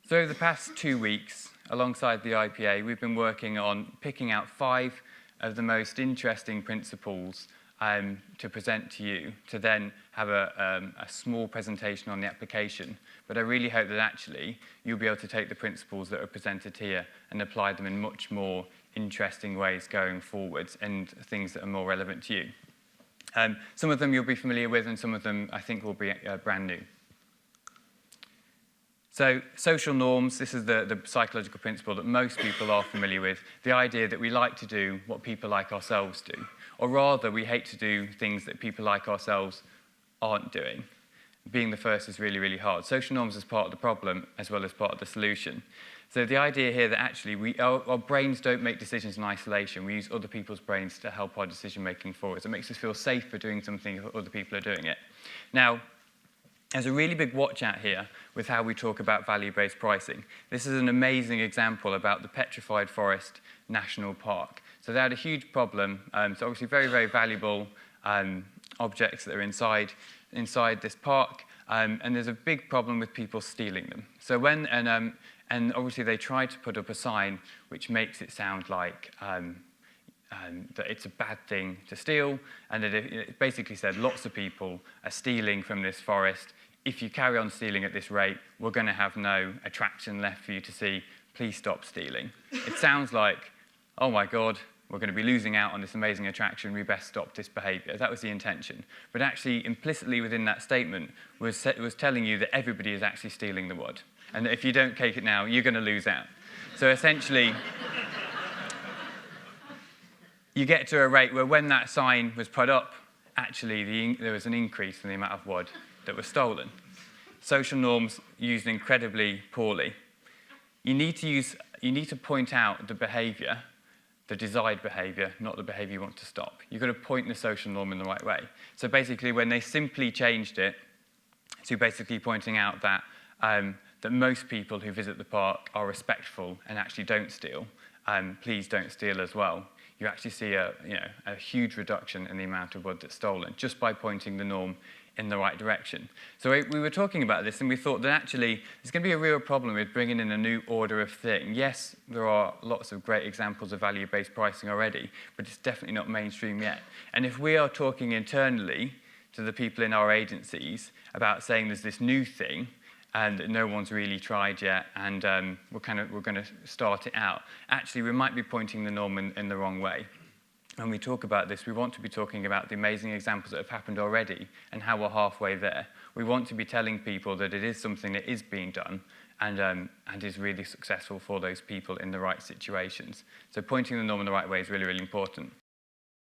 So over the past 2 weeks, alongside the IPA, we've been working on picking out 5 of the most interesting principles to present to you, to then have a small presentation on the application. But I really hope that actually you'll be able to take the principles that are presented here and apply them in much more interesting ways going forwards and things that are more relevant to you. Some of them you'll be familiar with, and some of them I think will be brand new. So social norms, this is the psychological principle that most people are familiar with, the idea that we like to do what people like ourselves do, or rather we hate to do things that people like ourselves aren't doing. Being the first is really, really hard. Social norms is part of the problem as well as part of the solution. So the idea here that actually our brains don't make decisions in isolation. We use other people's brains to help our decision making for us. It makes us feel safe for doing something if other people are doing it. Now, there's a really big watch out here with how we talk about value-based pricing. This is an amazing example about the Petrified Forest National Park. So they had a huge problem. So obviously very, very valuable objects that are inside this park. And there's a big problem with people stealing them. So and obviously they tried to put up a sign which makes it sound like that it's a bad thing to steal, and that it basically said lots of people are stealing from this forest. If you carry on stealing at this rate, we're going to have no attraction left for you to see. Please stop stealing. It sounds like, oh my God, we're going to be losing out on this amazing attraction. We best stop this behaviour. That was the intention. But actually, implicitly within that statement was telling you that everybody is actually stealing the wood, and that if you don't take it now, you're going to lose out. So essentially, you get to a rate where when that sign was put up, actually there was an increase in the amount of wood that was stolen. Social norms used incredibly poorly. You need to point out the behaviour, the desired behaviour, not the behaviour you want to stop. You've got to point the social norm in the right way. So basically, when they simply changed it to basically pointing out that that most people who visit the park are respectful and actually don't steal, please don't steal as well, you actually see a huge reduction in the amount of wood that's stolen just by pointing the norm in the right direction. So we were talking about this, and we thought that actually there's going to be a real problem with bringing in a new order of thing. Yes, there are lots of great examples of value-based pricing already, but it's definitely not mainstream yet. And if we are talking internally to the people in our agencies about saying there's this new thing and that no one's really tried yet, and we're going to start it out, actually we might be pointing the norm in the wrong way. When we talk about this, we want to be talking about the amazing examples that have happened already and how we're halfway there. We want to be telling people that it is something that is being done and is really successful for those people in the right situations. So pointing the norm in the right way is really, really important.